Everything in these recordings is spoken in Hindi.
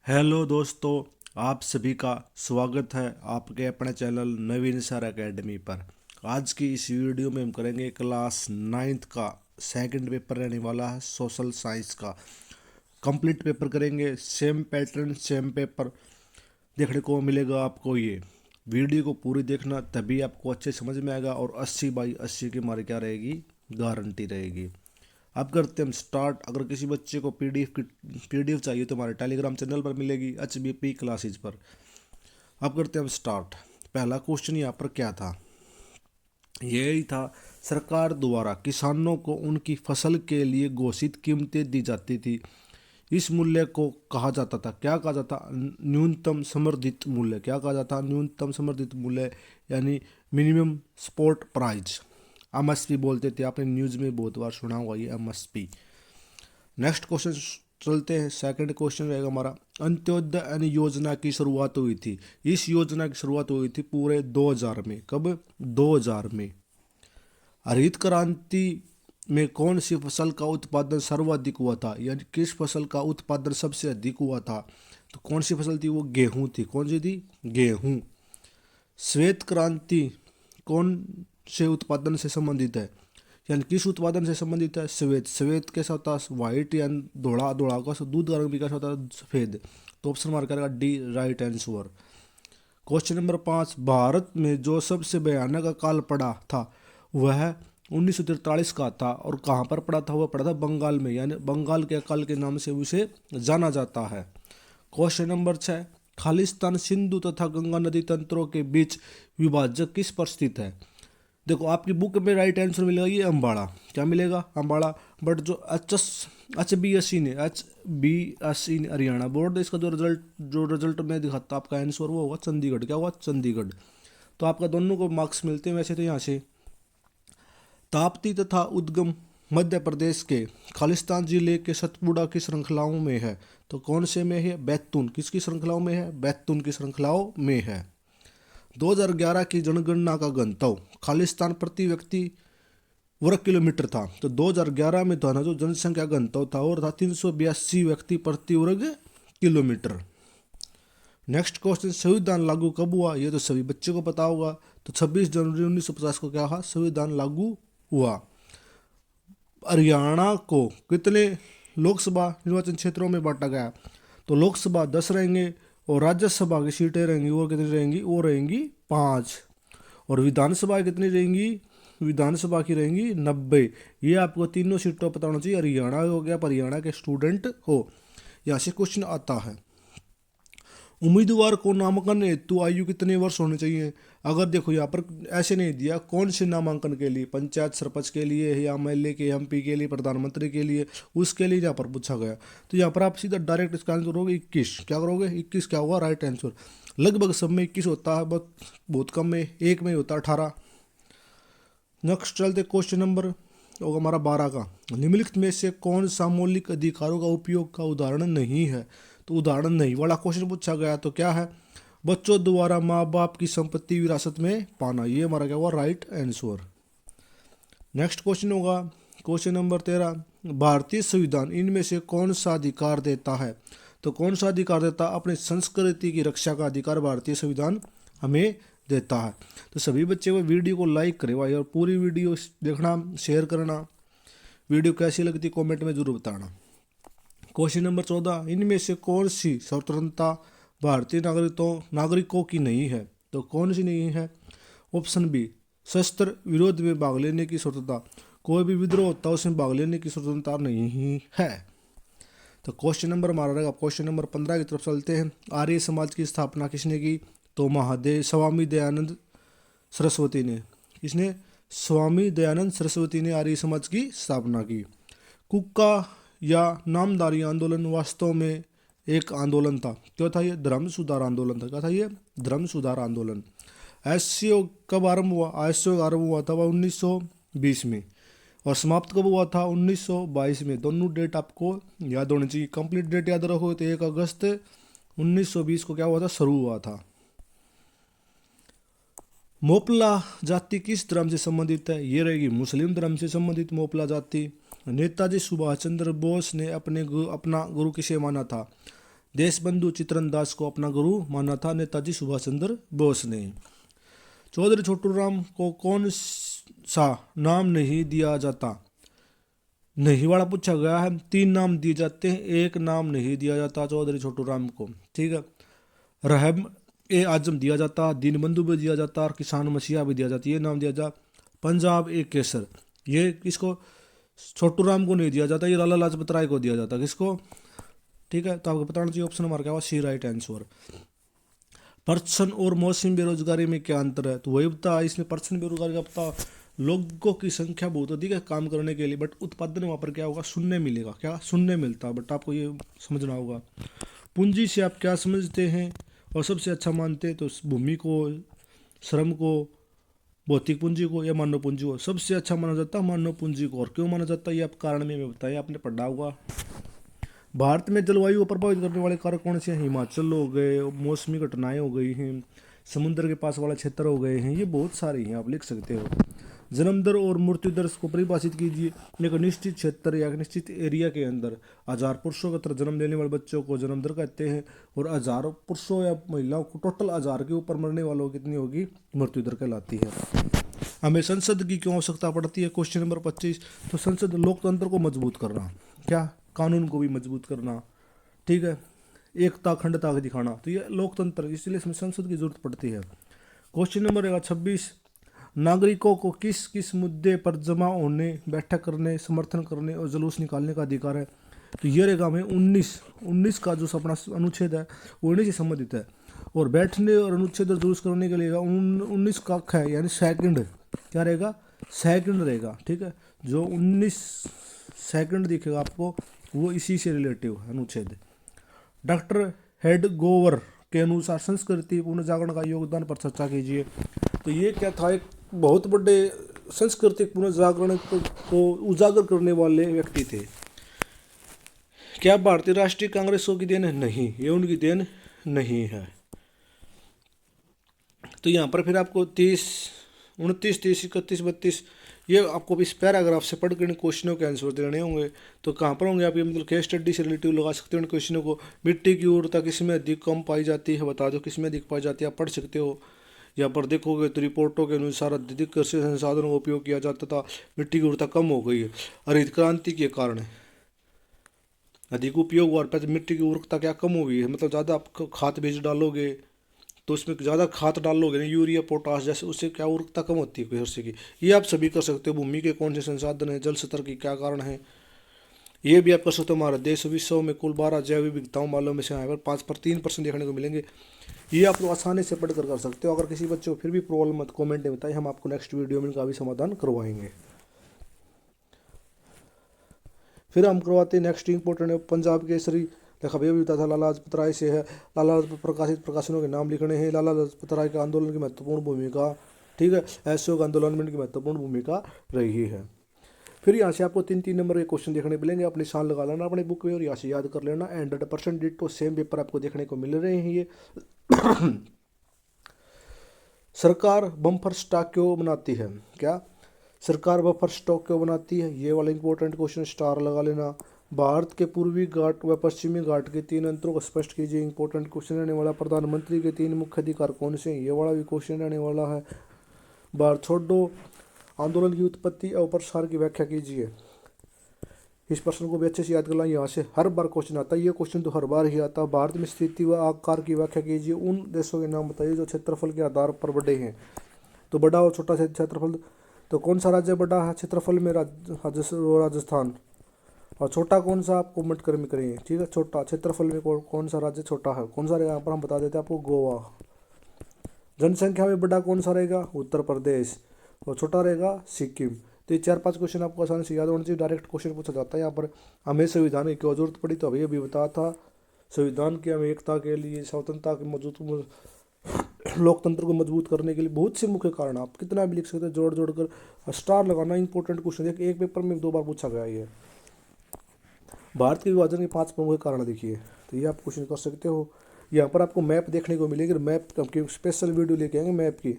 हेलो दोस्तों, आप सभी का स्वागत है आपके अपने चैनल नवीन सर एकेडमी पर। आज की इस वीडियो में हम करेंगे क्लास 9th का सेकंड पेपर रहने वाला है सोशल साइंस का। कंप्लीट पेपर करेंगे, सेम पैटर्न सेम पेपर देखने को मिलेगा आपको। ये वीडियो को पूरी देखना, तभी आपको अच्छे समझ में आएगा और 80/80 की हमारी क्या रहेगी, गारंटी रहेगी। अब करते हैं हम स्टार्ट। अगर किसी बच्चे को पीडीएफ चाहिए तो हमारे टेलीग्राम चैनल पर मिलेगी, HBP क्लासेज पर। अब करते हैं हम स्टार्ट। पहला क्वेश्चन यहाँ पर क्या था, यही था, सरकार द्वारा किसानों को उनकी फसल के लिए घोषित कीमतें दी जाती थी। इस मूल्य को कहा जाता था, क्या कहा जाता, न्यूनतम समर्थित मूल्य। क्या कहा जाता, न्यूनतम समर्थित मूल्य, यानी मिनिमम सपोर्ट प्राइस। एमएसपी बोलते थे, आपने न्यूज़ में बहुत बार सुना होगा ये एमएसपी। नेक्स्ट क्वेश्चन चलते हैं। सेकंड क्वेश्चन रहेगा हमारा, अंत्योदय अन्न योजना की शुरुआत हुई थी। इस योजना की शुरुआत हुई थी पूरे 2000 में। कब? 2000 में। हरित क्रांति में कौन सी फसल का उत्पादन सर्वाधिक हुआ था, यानी किस फसल का उत्पादन सबसे अधिक हुआ था? तो कौन सी फसल थी वो? गेहूं थी। कौन सी थी? गेहूं। श्वेत क्रांति कौन से उत्पादन से संबंधित है, यानी किस उत्पादन से संबंधित है? श्वेत। श्वेत कैसा होता है? व्हाइट यानी धोड़ा, धोड़ा का दूध का रंग भी कैसा होता है? सफेद। तो ऑप्शन मार्क करेगा D, right answer. Question number 5, Bharat में जो सबसे भयानक अकाल पड़ा था वह 1943 का था, और कहाँ पर पड़ा था? वह पड़ा था बंगाल में, यानी बंगाल के अकाल के नाम से उसे जाना जाता है। क्वेश्चन नंबर 6, खालिस्तान सिंधु तथा गंगा नदी तंत्रों के बीच विभाजक किस पर स्थित है? देखो आपकी बुक में राइट आंसर मिलेगा ये अम्बाड़ा। क्या मिलेगा? अम्बाड़ा। बट जो HBSE ने हरियाणा बोर्ड, इसका जो रिजल्ट में दिखाता आपका आंसर वो होगा चंडीगढ़। क्या होगा? चंडीगढ़। तो आपका दोनों को मार्क्स मिलते हैं वैसे तो यहाँ से। ताप्ती तथा उद्गम मध्य प्रदेश के खालिस्तान जिले के सतपुड़ा की श्रृंखलाओं में है। तो कौन से में है? बैतून। किसकी श्रृंखलाओं में है? बैतून की श्रृंखलाओं में है। 2011 की जनगणना का घनत्व खालिस्तान प्रति व्यक्ति वर्ग किलोमीटर था। तो 2011 में था ना, जो जनसंख्या घनत्व था और था 382 व्यक्ति प्रति वर्ग किलोमीटर। नेक्स्ट क्वेश्चन, संविधान लागू कब हुआ? ये तो सभी बच्चों को पता होगा। तो 26 जनवरी 1950 को क्या हुआ? संविधान लागू हुआ। हरियाणा को कितने लोकसभा निर्वाचन क्षेत्रों में बांटा गया? तो लोकसभा 10 रहेंगे और राज्यसभा की सीटें रहेंगी वो कितनी रहेंगी? वो रहेंगी 5। और विधानसभा कितनी रहेंगी? विधानसभा की रहेंगी 90। ये आपको तीनों सीटों पता होना चाहिए। हरियाणा हो गया, हरियाणा के स्टूडेंट हो। यहाँ से क्वेश्चन आता है, उम्मीदवार को नामांकन हेतु आयु कितने वर्ष होने चाहिए? अगर देखो यहाँ पर ऐसे नहीं दिया कौन से नामांकन के लिए, पंचायत सरपंच के लिए या MLA के, MP के लिए, प्रधानमंत्री के लिए, उसके लिए यहाँ पर पूछा गया। तो यहाँ पर आप सीधा डायरेक्ट इसका आंसर करोगे 21। क्या करोगे? 21 क्या होगा राइट आंसर? लगभग सब में 21 होता है, बहुत बहुत कम में एक में होता है 18। नेक्स्ट चलते क्वेश्चन नंबर होगा हमारा 12 का, निम्नलिखित में से कौन सा मौलिक अधिकारों का उपयोग का उदाहरण नहीं है? तो उदाहरण नहीं वाला क्वेश्चन पूछा गया तो क्या है? बच्चों द्वारा माँ बाप की संपत्ति विरासत में पाना। ये हमारा क्या हुआ? Right answer. नेक्स्ट क्वेश्चन होगा क्वेश्चन नंबर 13, भारतीय संविधान इनमें से कौन सा अधिकार देता है? तो कौन सा अधिकार देता? अपनी संस्कृति की रक्षा का अधिकार भारतीय संविधान हमें देता है। तो सभी बच्चे को वीडियो को लाइक करें भाई, और पूरी वीडियो देखना, शेयर करना। वीडियो कैसी लगती कमेंट में जरूर बताना। क्वेश्चन नंबर 14, इनमें से कौन सी स्वतंत्रता भारतीय नागरिकों की नहीं है? तो कौन सी नहीं है? ऑप्शन बी, शस्त्र विरोध में भाग लेने की स्वतंत्रता। कोई भी विद्रोह होता है उसमें भाग लेने की स्वतंत्रता नहीं है। तो क्वेश्चन नंबर हमारा रहेगा क्वेश्चन नंबर 15 की तरफ चलते हैं। आर्य समाज की स्थापना किसने की? तो स्वामी दयानंद सरस्वती ने। किसने? स्वामी दयानंद सरस्वती ने आर्य समाज की स्थापना की। कुक्का या नामधारी आंदोलन वास्तव में एक आंदोलन था। क्या था ये? धर्म सुधार आंदोलन था। क्या था ये? धर्म सुधार आंदोलन। एससीओ कब आरंभ हुआ? एससीओ आरंभ हुआ था वह 1920 में, और समाप्त कब हुआ था? 1922 में। दोनों डेट आपको याद होनी चाहिए। कंप्लीट डेट याद रखो तो 1 अगस्त 1920 को क्या हुआ था? शुरू हुआ था। मोपला जाति किस धर्म से संबंधित है? ये रहेगी मुस्लिम धर्म से संबंधित मोपला जाति। नेताजी सुभाष चंद्र बोस ने अपना गुरु किसे माना था? देशबंधु चित्तरंजन दास को अपना गुरु माना था नेताजी सुभाष चंद्र बोस ने। चौधरी छोटू राम को कौन सा नाम नहीं दिया जाता? नहीं वाला पूछा गया है। 3 नाम दिए जाते हैं, एक नाम नहीं दिया जाता चौधरी छोटू राम को। ठीक है, रहम ए आजम दिया जाता, दीनबंधु भी दिया जाता और किसान मसीहा भी दिया जाता। ये नाम दिया जाता। पंजाब ए केसर, ये किसको? छोटू राम को नहीं दिया जाता, ये लाला लाजपत राय को दिया जाता। किसको? ठीक है, तो आपको बताना चाहिए ऑप्शन नंबर क्या हुआ, सी राइट आंसर। पर्सन और मौसमी बेरोजगारी में क्या अंतर है? तो वही बता, इसमें पर्सन बेरोजगारी का पता, लोगों की संख्या बहुत अधिक है काम करने के लिए, बट उत्पादन वहाँ पर क्या होगा, शून्य मिलेगा। क्या? शून्य मिलता, बट आपको ये समझना होगा। पूंजी से आप क्या समझते हैं और सबसे अच्छा मानते हैं? तो भूमि को, श्रम को, भौतिक पूंजी को या मानव पूंजी को? सबसे अच्छा माना जाता है मानव पूंजी को। और क्यों माना जाता है ये आप कारण में बताया, आपने पढ़ा होगा। भारत में जलवायु को प्रभावित करने वाले कारक कौन से हैं? हिमाचल हो गए, मौसमी घटनाएं हो गई हैं, समुद्र के पास वाला क्षेत्र हो गए हैं, ये बहुत सारी हैं, आप लिख सकते हो। जन्म दर और मृत्यु दर को परिभाषित कीजिए। एक निश्चित क्षेत्र या निश्चित एरिया के अंदर 1000 पुरुषों की तरह जन्म लेने वाले बच्चों को जन्म दर कहते हैं, और 1000 पुरुषों या महिलाओं को, टोटल 1000 के ऊपर मरने वालों की कितनी होगी, मृत्यु दर कहलाती है। हमें संसद की क्यों आवश्यकता पड़ती है? Question number 25। तो संसद लोकतंत्र को मजबूत करना, क्या? कानून को भी मजबूत करना। ठीक है, एकता अखंडता को दिखाना, तो ये लोकतंत्र, इसलिए इसमें संसद की जरूरत पड़ती है। Question number 26। नागरिकों को किस किस मुद्दे पर जमा होने, बैठक करने, समर्थन करने और जुलूस निकालने का अधिकार है? तो ये रहेगा हमें 19 का जो अपना अनुच्छेद है वो इन्हीं से संबंधित है। और बैठने और अनुच्छेद और जुलूस करने के लिए 19 का है, यानी सेकंड क्या रहेगा, सेकंड रहेगा। ठीक है, जो 19 सेकंड दिखेगा आपको वो इसी से रिलेटिव अनुच्छेद। डॉक्टर हेडगोवर के अनुसार संस्कृति पुनर्जागरण का योगदान पर चर्चा कीजिए। तो ये क्या था, एक बहुत बड़े सांस्कृतिक पुनर्जागरण को उजागर करने वाले व्यक्ति थे। क्या भारतीय राष्ट्रीय कांग्रेस की देन है? नहीं, ये उनकी देन नहीं है। तो यहाँ पर फिर आपको 30, 29, 30, 31, 32 ये आपको इस पैराग्राफ से पढ़ कर क्वेश्चनों के आंसर देने होंगे। तो कहाँ पर होंगे आप? ये मतलब केस स्टडी से रिलेटिव लगा सकते हो इन क्वेश्चनों को। मिट्टी की उर्वरता किसमें अधिक कम पाई जाती है, बता दो किसमें अधिक पाई जाती है, आप पढ़ सकते हो। यहाँ पर देखोगे तो रिपोर्टों के अनुसार अधिक कृषि संसाधनों का उपयोग किया जाता था, मिट्टी की उर्वरता कम हो गई है हरित क्रांति के कारण। अधिक उपयोग और मिट्टी की उर्वरकता क्या कम हुई है, मतलब ज़्यादा आप खाद बीज डालोगे तो उसमें ज़्यादा खाद डालोगे ना, यूरिया पोटास जैसे, उससे क्या उर्वरकता कम होती है कृषि की। ये आप सभी कर सकते हो। भूमि के कौन से संसाधन है, जल स्तर की क्या कारण है, ये भी आप कर सकते हो। हमारे देश विश्व में कुल 12 जैव विविधताओं वालों में से यहाँ पर 3% देखने को मिलेंगे। ये आप लोग आसानी से पढ़ कर सकते हो। अगर किसी बच्चे को फिर भी प्रॉब्लम मत कॉमेंट में बताइए, हम आपको नेक्स्ट वीडियो में इनका भी समाधान करवाएंगे। फिर हम करवाते हैं नेक्स्ट इंपॉर्टेंट पंजाब केसरी। देखा भैया भी बता था लाला लाजपत राय से है। लाला लाजपत प्रकाशित प्रकाशनों के नाम लिखने हैं। लाला लाजपत राय के आंदोलन की महत्वपूर्ण भूमिका, ठीक है, असहयोग आंदोलन में की महत्वपूर्ण भूमिका रही है। फिर यहाँ से आपको 3 नंबर के क्वेश्चन देखने मिलेंगे, आप निशान लगा लेना अपने बुक में और यहाँ से याद कर लेना। 100% डिट्टो सेम पेपर आपको देखने को मिल रहे हैं। ये सरकार बम्पर स्टॉक क्यों बनाती है? क्या सरकार बफर स्टॉक क्यों बनाती है? ये वाला इंपॉर्टेंट क्वेश्चन स्टार लगा लेना। भारत के पूर्वी घाट व पश्चिमी घाट के 3 अंतरों को स्पष्ट कीजिए। इंपॉर्टेंट क्वेश्चन रहने वाला। प्रधानमंत्री के 3 मुख्य अधिकार कौन से हैं? ये वाला भी क्वेश्चन रहने वाला है। भारत छोड़ो आंदोलन की उत्पत्ति और प्रसार की व्याख्या कीजिए। इस प्रश्न को भी अच्छे से याद कर लें, यहाँ से हर बार क्वेश्चन आता है। ये क्वेश्चन तो हर बार ही आता है। भारत में स्थिति व आकार की व्याख्या कीजिए। उन देशों के नाम बताइए जो क्षेत्रफल के आधार पर बड़े हैं। तो बड़ा और छोटा क्षेत्रफल, तो कौन सा राज्य बड़ा है क्षेत्रफल में? राजस्थान। और छोटा कौन सा आपको कमेंट करेंगे, ठीक है। छोटा क्षेत्रफल में कौन सा राज्य छोटा है, कौन सा रहेगा? यहाँ पर हम बता देते हैं आपको, गोवा। जनसंख्या में बड़ा कौन सा रहेगा? उत्तर प्रदेश। और छोटा रहेगा सिक्किम। तो ये 4-5 क्वेश्चन आपको आसानी से याद होने चाहिए। डायरेक्ट क्वेश्चन पूछा जाता है यहाँ पर। हमें संविधान की क्यों जरूरत पड़ी? तो अभी अभी बताया था, संविधान की हमें एकता के लिए, स्वतंत्रता के मौजूद, लोकतंत्र को मजबूत करने के लिए बहुत से मुख्य कारण। आप कितना भी लिख सकते हैं, जोड़ जोड़ कर स्टार लगाना। इंपॉर्टेंट क्वेश्चन एक पेपर में 2 बार पूछा गया ये। भारत के विभाजन के 5 प्रमुख कारण देखिए, तो ये आप क्वेश्चन कर सकते हो। यहाँ पर आपको मैप देखने को मिलेगी। मैप की स्पेशल वीडियो लेके आएंगे मैप की,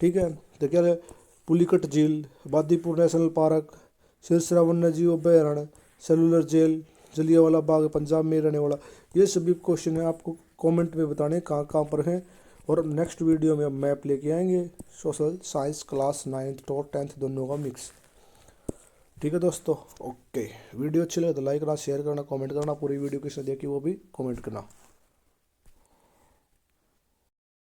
ठीक है। तो क्या है, पुलिकट झील, बांदीपुर नेशनल पार्क, सिरसा वन्य जीव अभ्यारण्य, सेलुलर जेल, जलियांवाला बाग पंजाब में रहने वाला। ये सभी क्वेश्चन है आपको कमेंट में बताने कहाँ कहाँ पर हैं। और नेक्स्ट वीडियो में हम मैप लेके आएंगे सोशल साइंस क्लास 9th और 10th दोनों का मिक्स। ठीक है दोस्तों, ओके। वीडियो अच्छी लगे तो लाइक करना, शेयर करना, कमेंट करना। पूरी वीडियो किसने देखी वो भी कमेंट करना।